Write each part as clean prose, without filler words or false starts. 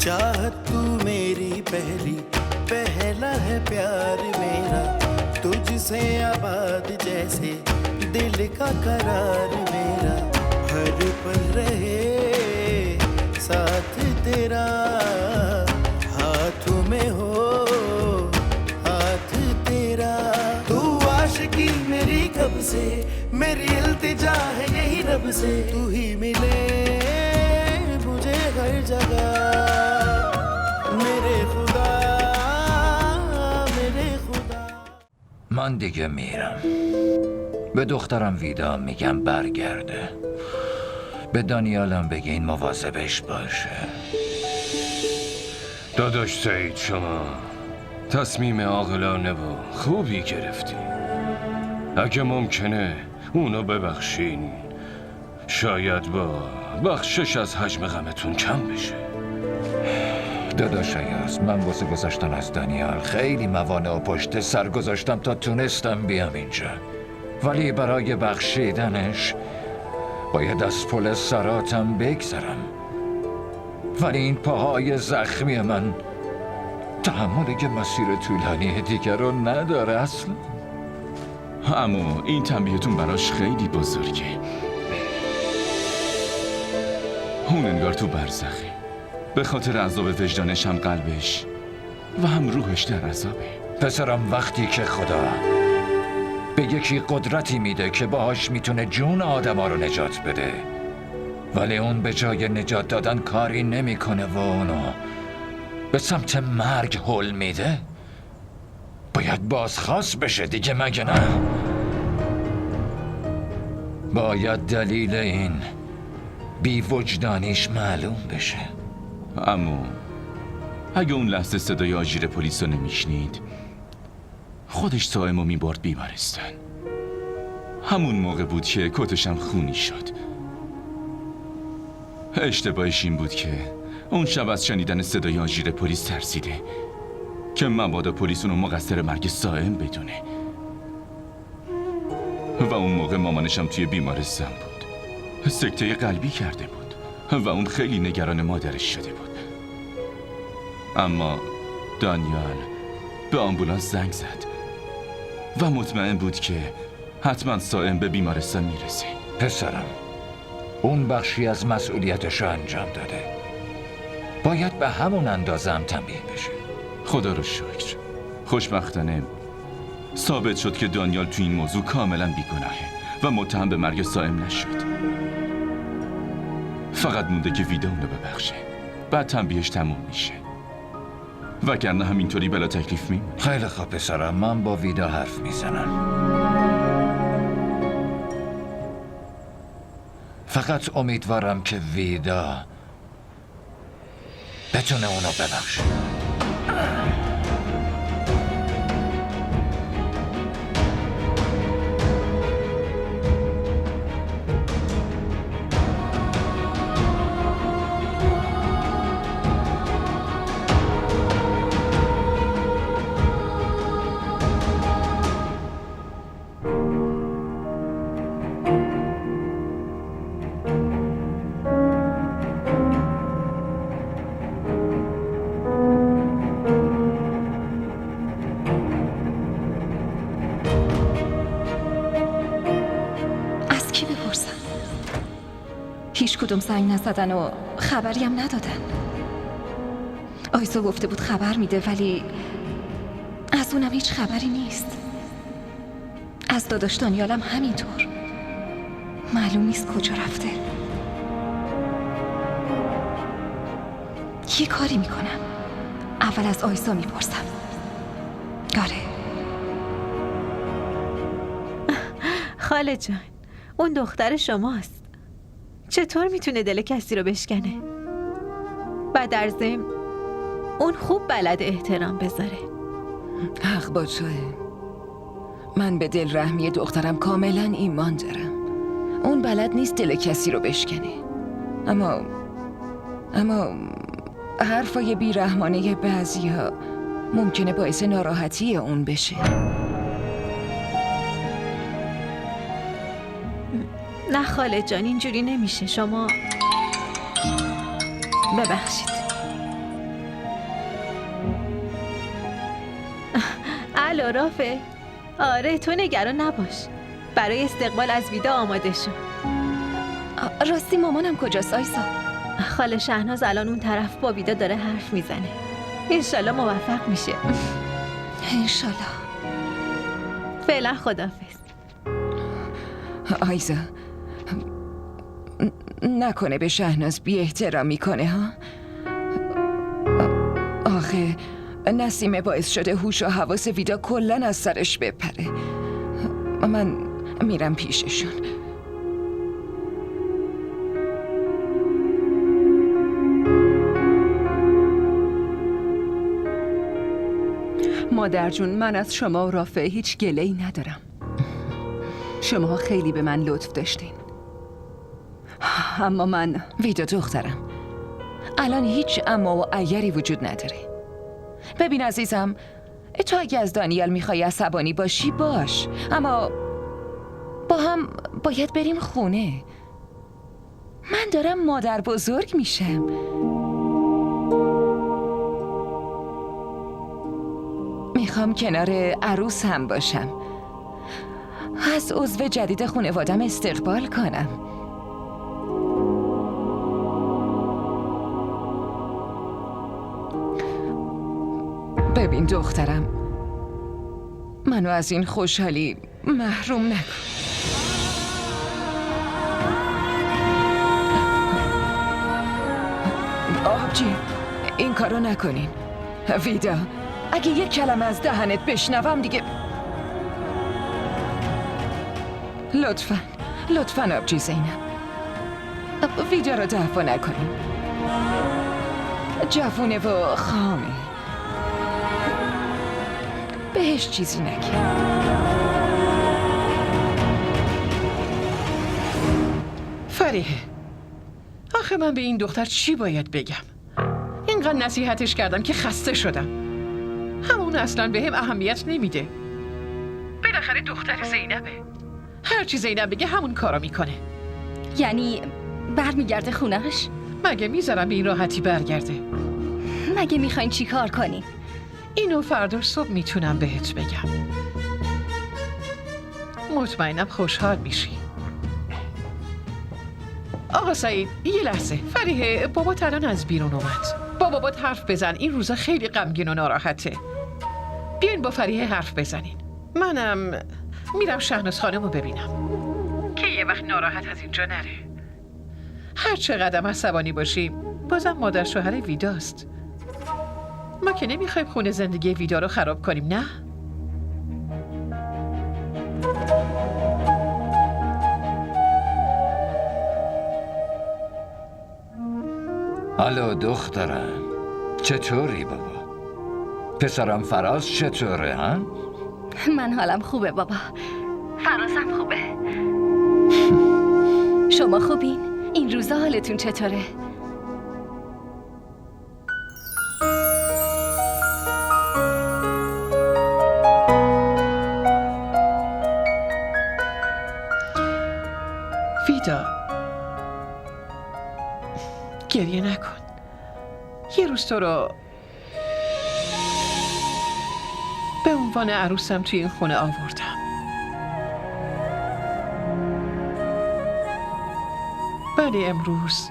चाहत तू मेरी पहली, पहला है प्यार मेरा, तुझसे आबाद जैसे दिल का करार मेरा, हर पल रहे साथ तेरा, हाथों में हो हाथ तेरा। तू आशिकी मेरी कब से, मेरी इल्तिजा है यही रब से, तू ही मिले मुझे हर जगह मेरे खुदा, मेरे खुदा. من دیگه میرم. به دخترم ویدا میگم برگرده. به دانیالم بگین مواظبش باشه. داداش سعید، شما تصمیم عاقلانه و خوبی گرفتی. اگه ممکنه اونو ببخشین، شاید با بخشش از حجم غمتون کم بشه. داداش ایاز، من واسه گذاشتن از دانیال خیلی موانع و پشت سر گذاشتم تا تونستم بیام اینجا، ولی برای بخشیدنش باید از پل سراتم بگذرم. ولی این پاهای زخمی من تحمل یه مسیر طولانی دیگر رو نداره اصلا. اما این تنبیهتون براش خیلی بزرگه. اون انگار تو برزخه، به خاطر عذاب وجدانش هم قلبش و هم روحش در عذابه. پسرم، وقتی که خدا به یکی قدرتی میده که باهاش میتونه جون آدما رو نجات بده، ولی اون به جای نجات دادن کاری نمیکنه و اونو به سمت مرگ هل میده، باید بازخواست بشه دیگه، مگه نه؟ باید دلیل این بی وجدانیش معلوم بشه. اما اگه اون لحظه صدای آژیر پلیس رو نمیشنید، خودش سائمو میبرد بیمارستان. همون موقع بود که کتشم خونی شد. اشتباهش این بود که اون شب از شنیدن صدای آژیر پلیس ترسیده که مبادا پلیس اونو مقصر مرگ سائم بدونه. و اون موقع مامانشم توی بیمارستان بود، سکته قلبی کرده بود و اون خیلی نگران مادرش شده بود. اما دانیال به آمبولانس زنگ زد و مطمئن بود که حتما سائم به بیمارستان میرسه. پسرم، اون بخشی از مسئولیتش رو انجام داده، باید به همون اندازه هم تنبیه بشه. خدا رو شکر، خوشبختانه ثابت شد که دانیال تو این موضوع کاملا بیگناهه و متهم به مرگ سائم نشد. فقط مونده که ویدا اونو ببخشه، بعد تنبیهش تموم میشه، وگرنه همینطوری بلا تکلیف میمونه. خیلی خوب پسرم، من با ویدا حرف میزنم. فقط امیدوارم که ویدا بتونه اونو ببخشه. هیچ کدوم زنگ نزدن و خبری هم ندادن. آیزو گفته بود خبر میده، ولی از اونم هیچ خبری نیست. از داداش دانیالم همینطور، معلوم نیست کجا رفته. یه کاری میکنم، اول از آیزو میپرسم. آره. خاله جان، اون دختر شماست. چطور میتونه دل کسی رو بشکنه؟ و در ضمن اون خوب بلد احترام بذاره. حق با توه. من به دل رحمی دخترم کاملا ایمان دارم. اون بلد نیست دل کسی رو بشکنه. اما حرفای بیرحمانه بعضی‌ها ممکنه باعث ناراحتی اون بشه. نه خاله جان، اینجوری نمیشه. شما ببخشید. الو رافه. آره تو نگران نباش، برای استقبال از ویدا آماده شو. راستی مامانم کجاست آیسا؟ خاله شهناز الان اون طرف با ویدا داره حرف میزنه. انشالله موفق میشه. انشالله. فعلا خداحافظ. آیزا نکنه به شهناز بی احترامی کنه ها؟ آخه نسیمه باعث شده هوش و حواس ویدا کلن از سرش بپره. من میرم پیششون. مادر جون، من از شما و رافع هیچ گله‌ای ندارم. شما خیلی به من لطف داشتین. اما من ویدا دخترم، الان هیچ اما و اگری وجود نداره. ببین عزیزم، تو اگه از دانیال میخوای عصبانی باشی باش، اما با هم باید بریم خونه. من دارم مادر بزرگ میشم. میخوام کنار عروس هم باشم، از عضو جدید خانوادم استقبال کنم. ببین دخترم، منو از این خوشحالی محروم نکن. آبجی این کارو نکنین. ویدا اگه یک کلمه از دهنت بشنوم دیگه. لطفاً آبجی زینب، ویدا رو دعوا نکنین. جوونه و خامه، بهش چیزی نگی. فریحه، آخه من به این دختر چی باید بگم؟ اینقدر نصیحتش کردم که خسته شدم. همون اصلا به هم اهمیت نمیده. بالاخره دختر زینبه، هرچی زینب بگه همون کارا میکنه. یعنی برمیگرده خونش؟ مگه میذارم به این راحتی برگرده؟ مگه میخواین چی کار کنین؟ اینو فردا صبح میتونم بهت بگم. مطمئنم خوشحال میشی. آقا سعید یه لحظه. فریحه، بابات الان از بیرون اومد. با بابات حرف بزن، این روزا خیلی غمگین و ناراحته. بیاین با فریحه حرف بزنین. منم میرم شهناز خانم رو ببینم که یه وقت ناراحت از اینجا نره. هر چقدر عصبانی باشیم بازم مادر شوهر ویداست. ما که نمیخوایم خونه زندگی ویدا رو خراب کنیم، نه؟ الو دخترم، چطوری بابا؟ پسرم فراز چطوره ها؟ من حالم خوبه بابا، فرازم خوبه. شما خوبین؟ این روزا حالتون چطوره؟ ویدا گریه نکن. یه روز تو رو به عنوان عروسم توی این خونه آوردم. ولی امروز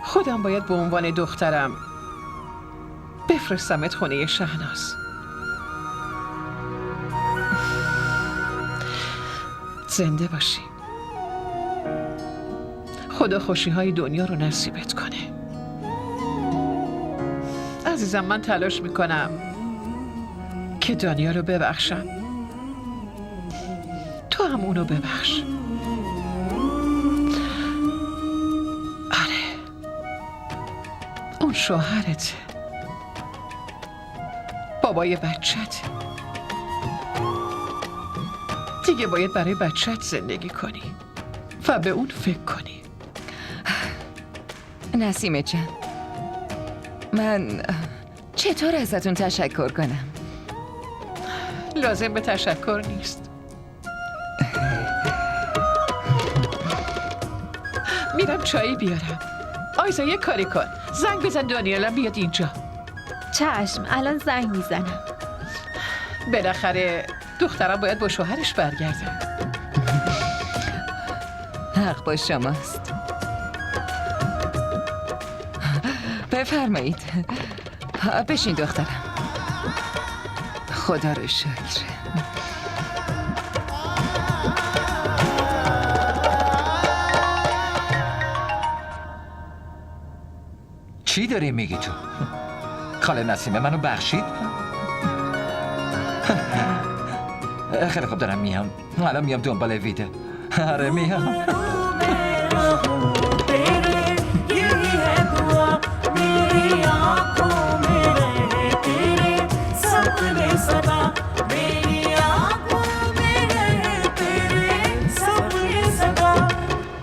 خودم باید به عنوان دخترم بفرستمت خونه شهناز. زنده باشی. خدا خوشی‌های دنیا رو نصیبت کنه. عزیزم، من تلاش میکنم که دنیا رو ببخشم. تو هم اونو ببخش. آره، اون شوهرت، بابای بچت. دیگه باید برای بچت زندگی کنی و به اون فکر کنی. نسیمه جان، من چطور ازتون تشکر کنم؟ لازم به تشکر نیست. میرم چایی بیارم. آیزا یه کاری کن، زنگ بزن دانیالم بیاد اینجا. چشم، الان زنگ میزنم. بالاخره دخترم باید با شوهرش برگرده. حق با شماست. بفرمایید. بشین دخترم. خدا رو شکر. چی داری میگی تو؟ خاله نسیمه منو بخشید؟ خیلی خوب دارم میام. الان میام دنبال ویده. آره میام.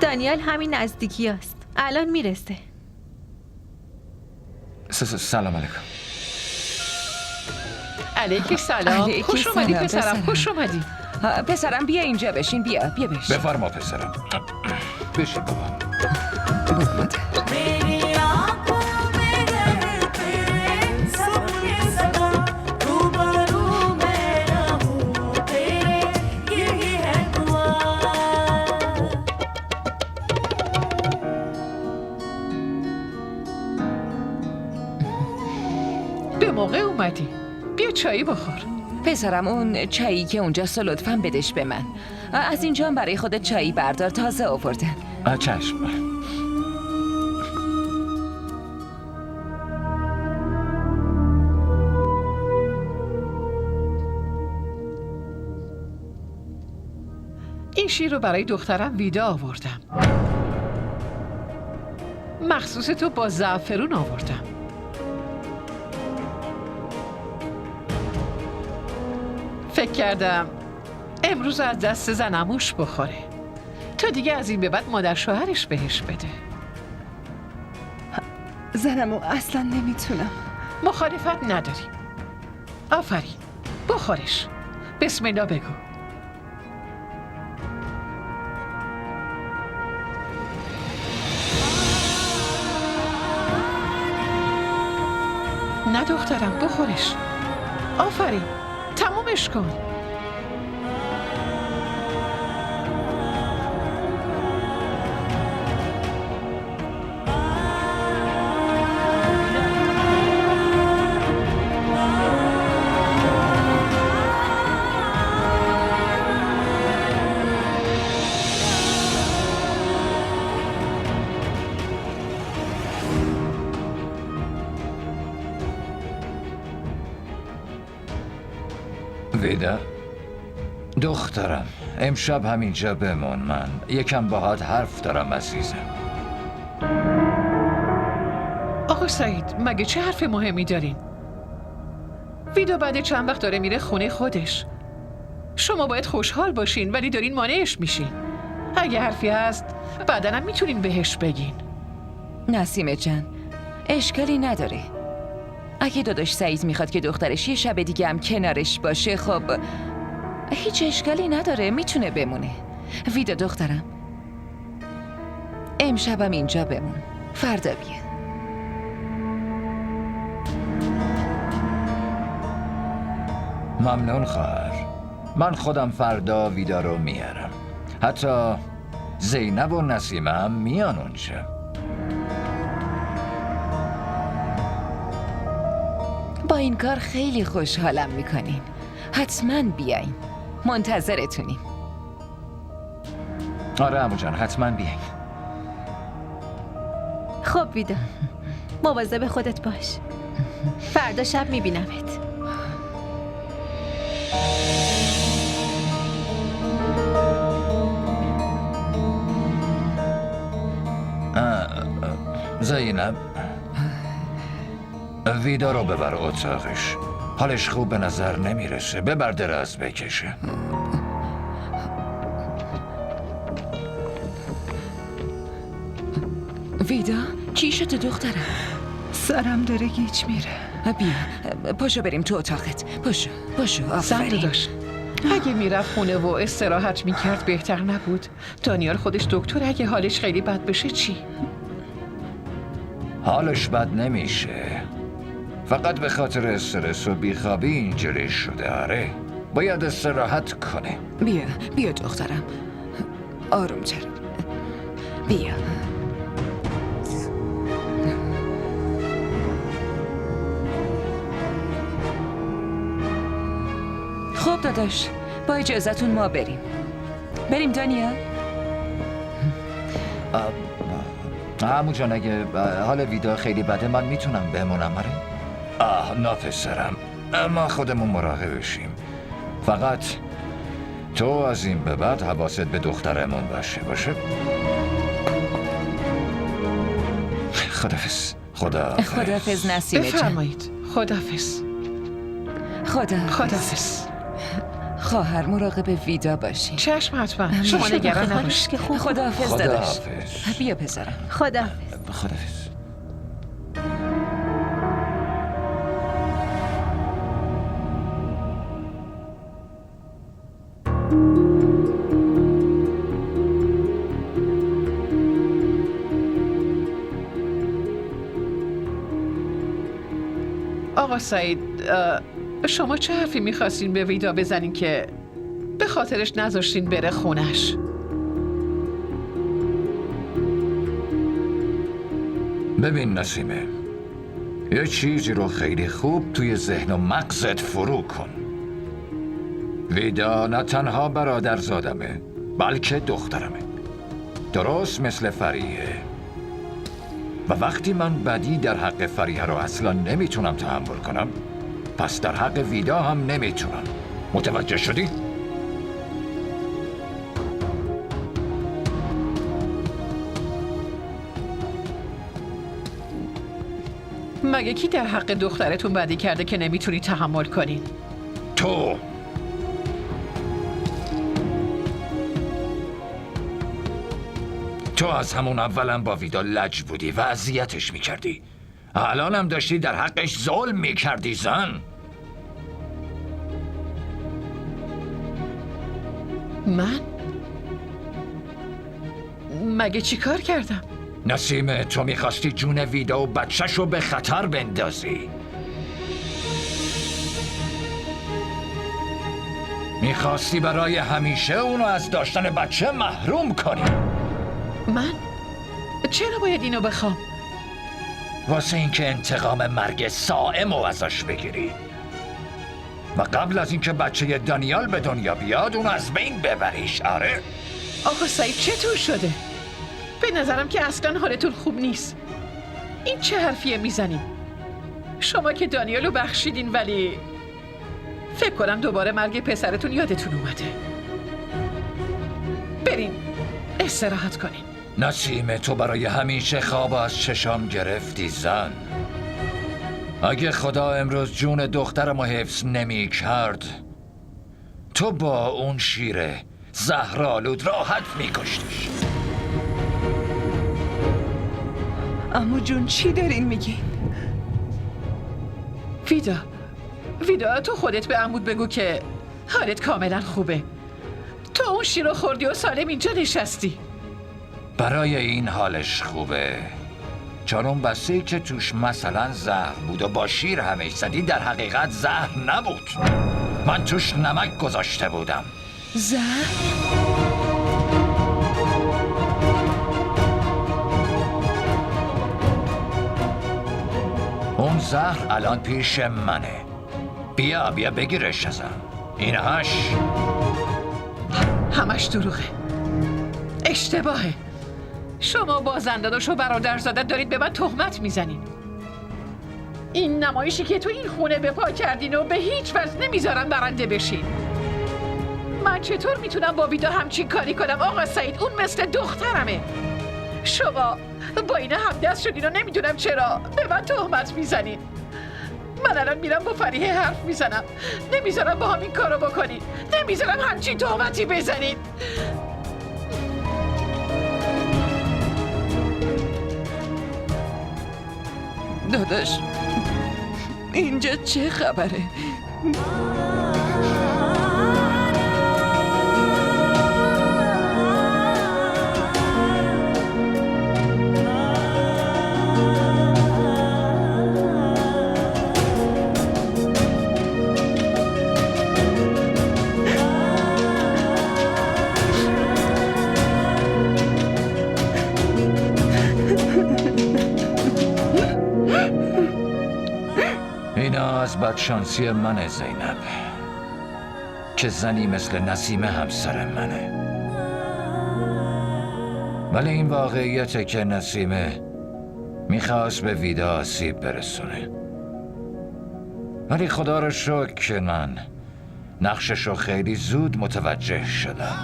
دانیال همین نزدیکی است. الان میرسه. سلام علیکم. علیکی سلام. علیکی خوش اومدی سلام، پسرم. پسرم. خوش اومدی. پسرم بیا اینجا بشین. بیا بشین. بفرما پسرم. بشین بابا. برو مادر. به موقع اومدی. بیا چایی بخور. پسرم اون چایی که اونجاست لطفاً بدش به من. از اینجا هم برای خودت چایی بردار، تازه آوردن. چشم. این شیر رو برای دخترم ویدا آوردم. مخصوص تو با زعفرون آوردم. فکر کردم امروز از دست زنموش بخوره تا دیگه از این به بعد مادر شوهرش بهش بده. زنمو اصلا نمیتونم. مخالفت نداری. آفرین. بخورش. بسم الله بگو. نه دخترم بخورش. آفرین. تمومش کن. ویدا دخترم امشب همینجا بمون. من یکم باهات حرف دارم عزیزم. آقا سعید مگه چه حرف مهمی دارین؟ ویدا بعد چند وقت داره میره خونه خودش. شما باید خوشحال باشین ولی دارین مانعش میشین. اگه حرفی هست بعداً هم میتونین بهش بگین. نسیمه جان، اشکالی نداره. اگه داداش سعید میخواد که دخترش یه شب دیگه هم کنارش باشه، خب هیچ اشکالی نداره، میتونه بمونه. ویدا دخترم، امشبم اینجا بمون، فردا بیا. ممنون خواهر. من خودم فردا ویدا رو میارم. حتی زینب و نسیمه هم میان اونجا. با این کار خیلی خوشحالم میکنین. حتما بیاین، منتظرتونیم. آره عمو جان، حتما بیاین. خب ویدا، مواظب خودت باش. فردا شب میبینمت. زینب، ویدا رو ببر اتاقش. حالش خوب به نظر نمیرسه. ببر دراز بکشه. ویدا، چی شده دخترم؟ سرم داره گیج میره. بیا، پاشو بریم تو اتاقت. پاشو، زن آفرین. داداش، اگه میرفت خونه و استراحت میکرد بهتر نبود؟ دانیال خودش دکتر، اگه حالش خیلی بد بشه چی؟ حالش بد نمیشه. فقط به خاطر استرس و بیخوابی اینجوری شده. آره باید استراحت کنه. بیا دخترم، آرومتر. بیا. خب داداش، با اجازهتون ما بریم دانیال. عمو جان اگه حال ویدا خیلی بده من میتونم بمونم. آره نه پسرم، ما خودمون مراقبشیم. فقط تو از این به بعد حواست به دخترمون باشه. خداحافظ. خداحافظ نسیمه جان. بفرمایید. خداحافظ. خداحافظ. خواهر مراقب ویدا باشین. چشم حتما. شما نگران نباشید. که خوب. خداحافظ داداش. بیا پسرم. خداحافظ. آقا سعید، شما چه حرفی میخواستین به ویدا بزنین که به خاطرش نذاشتین بره خونش؟ ببین نسیمه، یه چیزی رو خیلی خوب توی ذهن و مغزت فرو کن. ویدا نه تنها برادرزادمه بلکه دخترمه، درست مثل فریه. و وقتی من بدی در حق فریه رو اصلا نمیتونم تحمل کنم، پس در حق ویدا هم نمیتونم. متوجه شدی؟ مگه کی در حق دخترتون بدی کرده که نمیتونی تحمل کنین؟ تو از همون اولم با ویدا لج بودی و اذیتش میکردی. الان هم داشتی در حقش ظلم میکردی زن. من؟ مگه چی کار کردم؟ نسیمه، تو میخواستی جون ویدا و بچه‌ش رو به خطر بندازی. میخواستی برای همیشه اونو از داشتن بچه محروم کنی. من؟ چرا باید اینو بخوام؟ واسه اینکه انتقام مرگ سائم رو ازش بگیری و قبل از اینکه بچه دانیال به دنیا بیاد اونو از بین ببریش. آره آقا سعید چطور شده؟ به نظرم که اصلا حالتون خوب نیست. این چه حرفیه میزنین؟ شما که دانیالو بخشیدین ولی فکر کنم دوباره مرگ پسرتون یادتون اومده. برین استراحت کنین. نسیمه، تو برای همیشه خواب از چشام گرفتی زن. اگه خدا امروز جون دخترم رو حفظ نمی کرد، تو با اون شیر زهرآلود راحت می کشتیش. عمو جون چی دارین میگین؟ ویدا تو خودت به عمود بگو که حالت کاملا خوبه. تو اون شیر رو خوردی و سالم اینجا نشستی. برای این حالش خوبه، چون اون بسته که توش مثلا زهر بود و با شیر همه زدی در حقیقت زهر نبود. من توش نمک گذاشته بودم. زهر؟ اون زهر الان پیش منه. بیا بگیرش ازم. همش دروغه، اشتباهه. شما بازنداداش و برادرزادت دارید به من تهمت میزنین. این نمایشی که تو این خونه به پا کردین و به هیچ وجه نمیذارن برنده بشین. من چطور میتونم با ویدا همچین کاری کنم؟ آقا سعید اون مثل دخترمه. شما با اینا همدست شدین و نمیدونم چرا به من تهمت میزنین. من الان میرم با فریحه حرف میزنم. نمیذارم با هم این کارو بکنین. نمیذارم همچین تهمتی بزنین. داداش اینجا چه خبره؟ اینا از بدشانسی منه زینب که زنی مثل نسیمه همسر منه. ولی این واقعیته که نسیمه میخواست به ویدا آسیب برسونه. ولی خدا رو شکر که من نقششو خیلی زود متوجه شدم.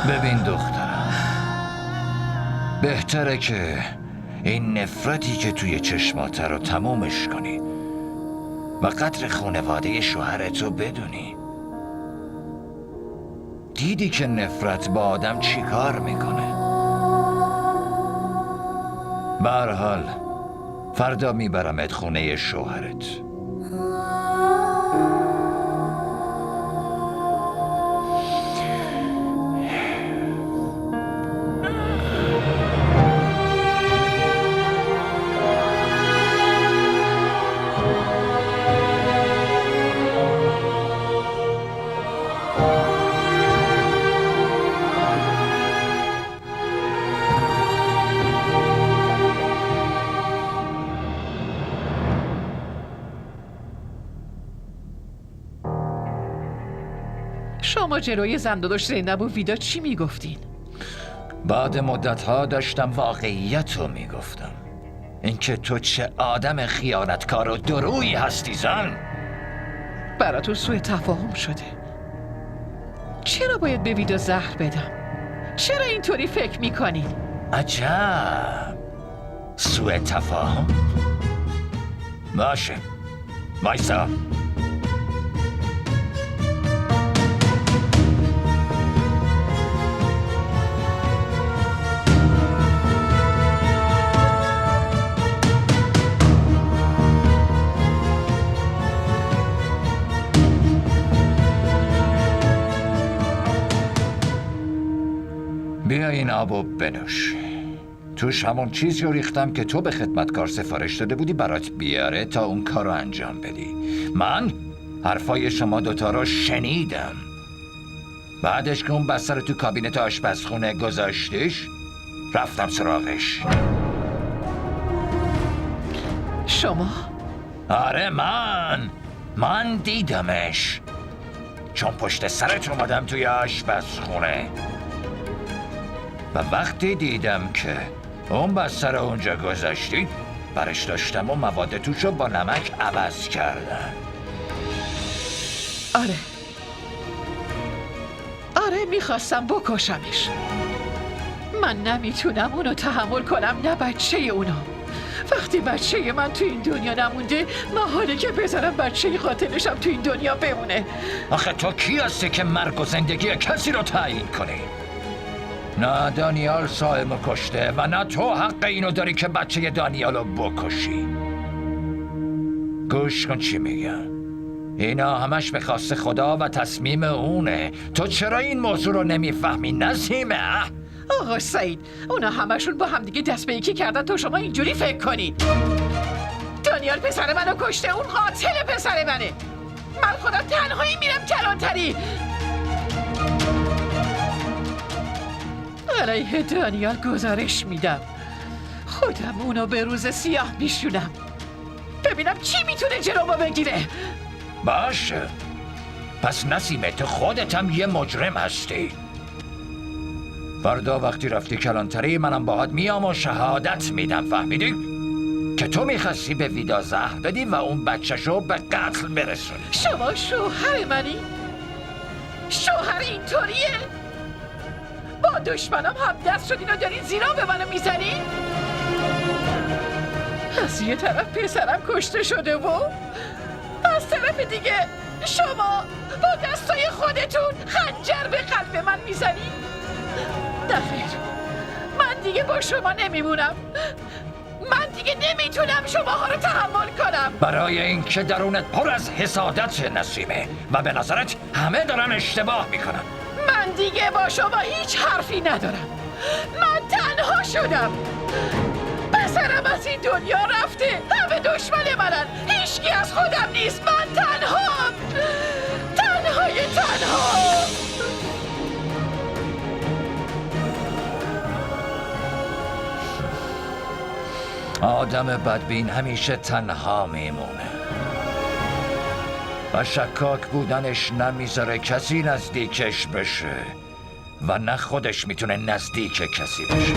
ببین دخترم، بهتره که این نفرتی که توی چشمات رو تمومش کنی و قدر خانواده شوهرتو بدونی. دیدی که نفرت با آدم چی کار میکنه؟ به هر حال فردا میبرمت خونه شوهرت. شما جلوی زنداداش زینب و ویدا چی میگفتین؟ بعد مدتها داشتم واقعیت رو میگفتم. اینکه تو چه آدم خیانتکار و درویی هستی زن. براتون سوء تفاهم شده. چرا باید به ویدا زهر بدم؟ چرا اینطوری فکر میکنین؟ عجب، سوء تفاهم؟ باشه، وایسا. بیا این آبو بنوش. توش همون چیزی رو ریختم که تو به خدمتکار سفارش داده بودی برات بیاره تا اون کار رو انجام بدی. من حرفای شما دوتا رو شنیدم. بعدش که اون بسته رو تو کابینت آشپزخونه گذاشتیش رفتم سراغش. شما؟ آره من دیدمش، چون پشت سرت اومدم توی آشپزخونه و وقتی دیدم که اون بسته رو اونجا گذاشتی برش داشتم و مواد توش رو با نمک عوض کردم. آره میخواستم بکشمش. من نمیتونم اونو تحمل کنم، نه بچه اونو. وقتی بچه من تو این دنیا نمونده محاله که بذارم بچه قاتلشم تو این دنیا بمونه. آخه تو کی هستی که مرگ و زندگی کسی رو تعیین کنی؟ نه دانیال سائمو کشته و نه تو حق اینو داری که بچه دانیالو بکشی. گوش کن چی میگم. اینا همش به خواست خدا و تصمیم اونه. تو چرا این موضوع رو نمیفهمی نسیمه؟ آقا سعید، اونا همشون با همدیگه دست به یکی کردن تا شما اینجوری فکر کنید. دانیال پسر منو کشته، اون قاتل پسر منه. من خودم تنهایی میرم کلانتری. علیه دانیال گزارش میدم. خودم اونو به روز سیاه میشونم. ببینم چی میتونه جلومو بگیره. باشه، پس نسیمه تو خودت هم یه مجرم هستی. فردا وقتی رفتی کلانتری منم باهات میام و شهادت میدم. فهمیدی؟ که تو میخواستی به ویدا زهر بدی و اون بچه‌شو به قتل برسونی. شما شوهر منی؟ شوهر اینطوریه؟ با دشمنم هم دست شدین و دارین زیرا به منو میزنین؟ از یه طرف پسرم کشته شده و از طرف دیگه شما با دستای خودتون خنجر به قلب من میزنین؟ نخیر، من دیگه با شما نمیمونم. من دیگه نمیتونم شماها رو تحمل کنم. برای اینکه درونت پر از حسادت نسیمه و به نظرت همه دارن اشتباه میکنن. من دیگه با شما هیچ حرفی ندارم. من تنها شدم. پسرم از این دنیا رفته. همه دشمن منن. هیچکی از خودم نیست. من تنهام. تنها. آدم بدبین همیشه تنها میمونه و شکاک بودنش نمیذاره کسی نزدیکش بشه و نه خودش میتونه نزدیک کسی بشه.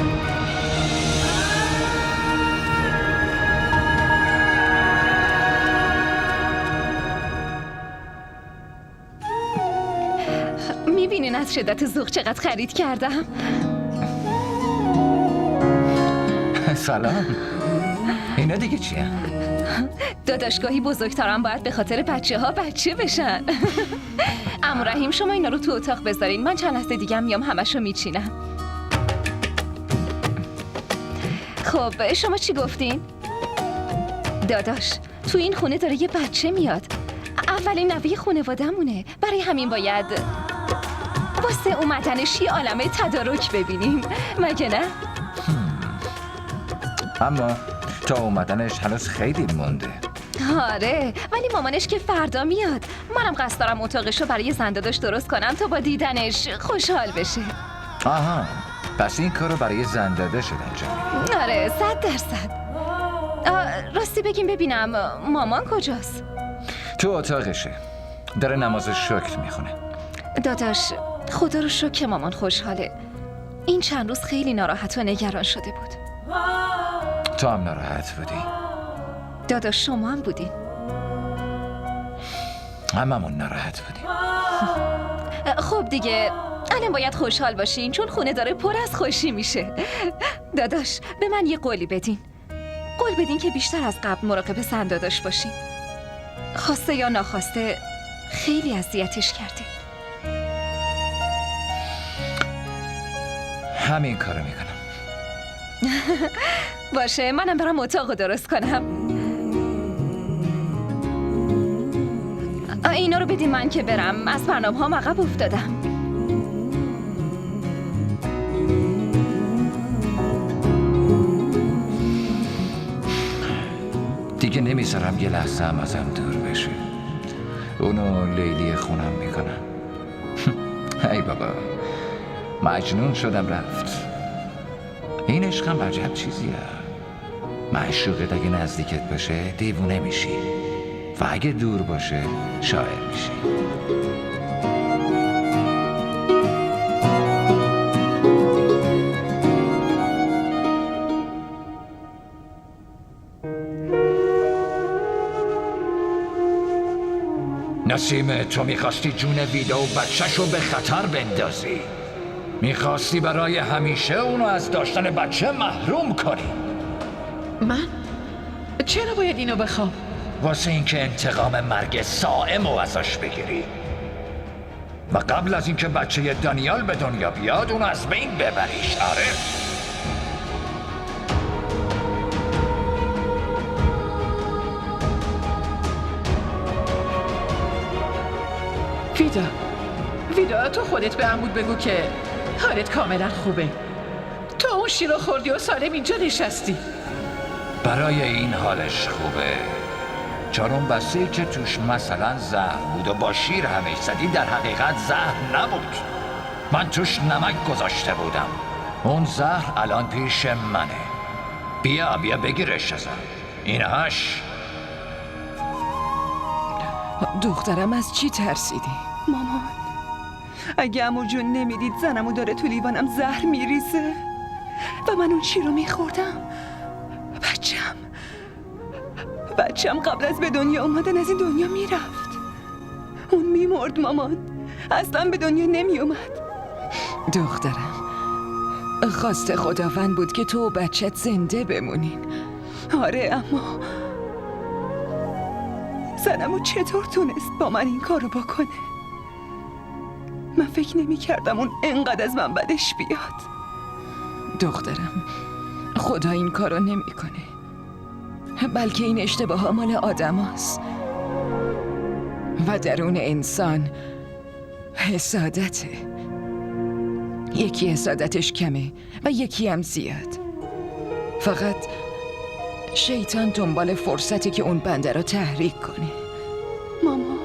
میبینین از شدت ذوق چقدر خرید کردم؟ سلام. اینا دیگه چیه؟ داداشگاهی بزرگترم باید به خاطر بچه بشن. عمو رحیم شما اینا رو تو اتاق بذارین، من چند لحظه دیگه میام همشو میچینم. خب شما چی گفتین؟ داداش تو این خونه داره یه بچه میاد، اولین نوه خانواده‌مونه، برای همین باید واسه اومدنش یه عالمه تدارک ببینیم، مگه نه؟ اما تا اومدنش هنوز خیلی مونده. آره ولی مامانش که فردا میاد، منم قصد دارم اتاقشو برای زنداداش درست کنم تا با دیدنش خوشحال بشه. آها، پس این کارو برای زنداده شد انجام میدی؟ آره 100%. راستی بگیم ببینم مامان کجاست؟ تو اتاقشه، داره نماز شکر میخونه. داداش خدا رو شکر که مامان خوشحاله، این چند روز خیلی ناراحت و نگران شده بود. تو هم ناراحت بودی؟ داداش شما هم بودین. هممون ناراحت بودیم. خب دیگه الان باید خوشحال باشین چون خونه داره پر از خوشی میشه. داداش به من یه قولی بدین، قول بدین که بیشتر از قبل مراقب زنداداش باشین. خواسته یا ناخواسته خیلی اذیتش کردین. همین کارو میکنم. باشه منم برام اتاقو درست کنم. اینا رو بدین من که برم، از برنامه ها عقب افتادم. دیگه نمیذارم یه لحظه هم ازم دور بشه. اونو لیلی خونم میکنم. ای بابا مجنون شدم رفت. این عشقم عجب چیزیه. معشوقت اگه نزدیکت باشه دیوونه میشی و اگه دور باشه شاعر میشی. نسیم تو میخواستی جون ویدا و بچه‌شو به خطر بندازی، میخواستی برای همیشه اونو از داشتن بچه محروم کنی. من؟ چرا باید اینو بخوام؟ واسه اینکه انتقام مرگ سائمو ازش بگیری و قبل از اینکه بچه دانیال به دنیا بیاد اونو از بین ببریش. آره ویدا تو خودت به عمود بگو که حالت کاملا خوبه. تو اون شیر رو خوردی و سالم اینجا نشستی. برای این حالش خوبه چون اون بسیاری که توش مثلا زهر بود و با شیر همه زدی در حقیقت زهر نبود. من توش نمک گذاشته بودم. اون زهر الان پیش منه. بیا بگیرش ازم. اینهاش. دخترم از چی ترسیدی؟ مامان اگه عمو جون نمیدید زنمو داره تو لیوانم زهر میریزه و من اون چی رو میخوردم. بچم قبل از به دنیا اومدن از این دنیا میرفت. اون میمرد مامان، اصلا به دنیا نمیومد. دخترم خواست خداوند بود که تو و بچت زنده بمونین. آره اما زنمو چطور تونست با من این کارو بکنه؟ من فکر نمی کردم اون انقدر از من بدش بیاد. دخترم خدا این کارو نمیکنه، بلکه این اشتباه ها مال آدم هست و درون انسان حسادته. یکی حسادتش کمه و یکی هم زیاد. فقط شیطان دنبال فرصتی که اون بنده رو تحریک کنه. مامان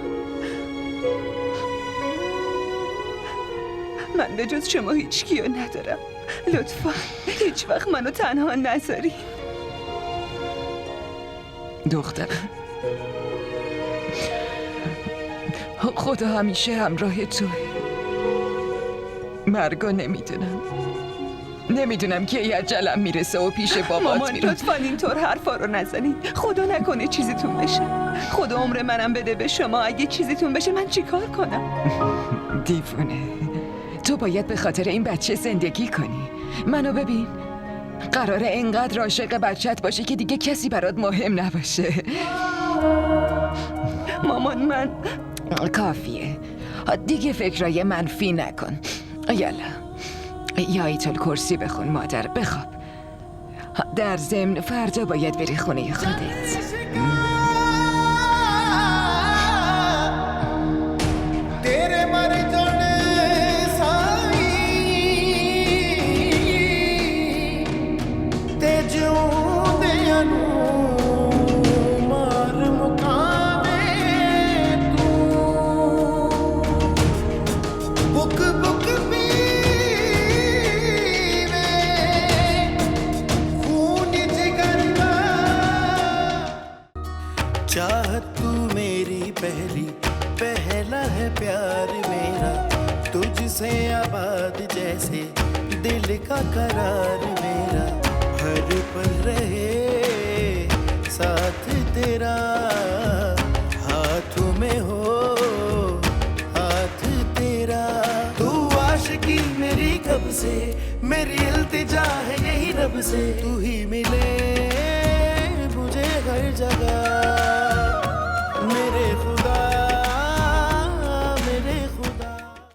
من به جز شما هیچ کیو ندارم، لطفا هیچ وقت منو تنها نذاری. دخترم، خدا همیشه همراه توه. مرگا نمیدونم که یه عجلم میرسه و پیش بابات مامان میرم. لطفاً اینطور حرفا رو نزنید. خدا نکنه چیزیتون بشه. خدا عمر منم بده به شما. اگه چیزیتون بشه من چیکار کنم؟ دیوونه، تو باید به خاطر این بچه زندگی کنی. منو ببین، قراره انقدر عاشق بچت باشی که دیگه کسی برات مهم نباشه. مامان من کافیه دیگه، فکرای منفی نکن. یالا یا آیت الکرسی بخون مادر، بخواب. در ضمن فردا باید بری خونه خودت. तेरे मर जाने साई ते जिउंदियां नूं मार मुकावे तू बुक बुक पीवे खून जिगर दा चाहत तू मेरी पहला है प्यार मेरा तुझसे आबाद जैसे दिल का करार मेरा हर पल रहे साथ तेरा हाथों में हो हाथ तेरा तू आशिकी मेरी कब से मेरी इल्तिजा है यही रब से तू ही मिले मुझे हर जगह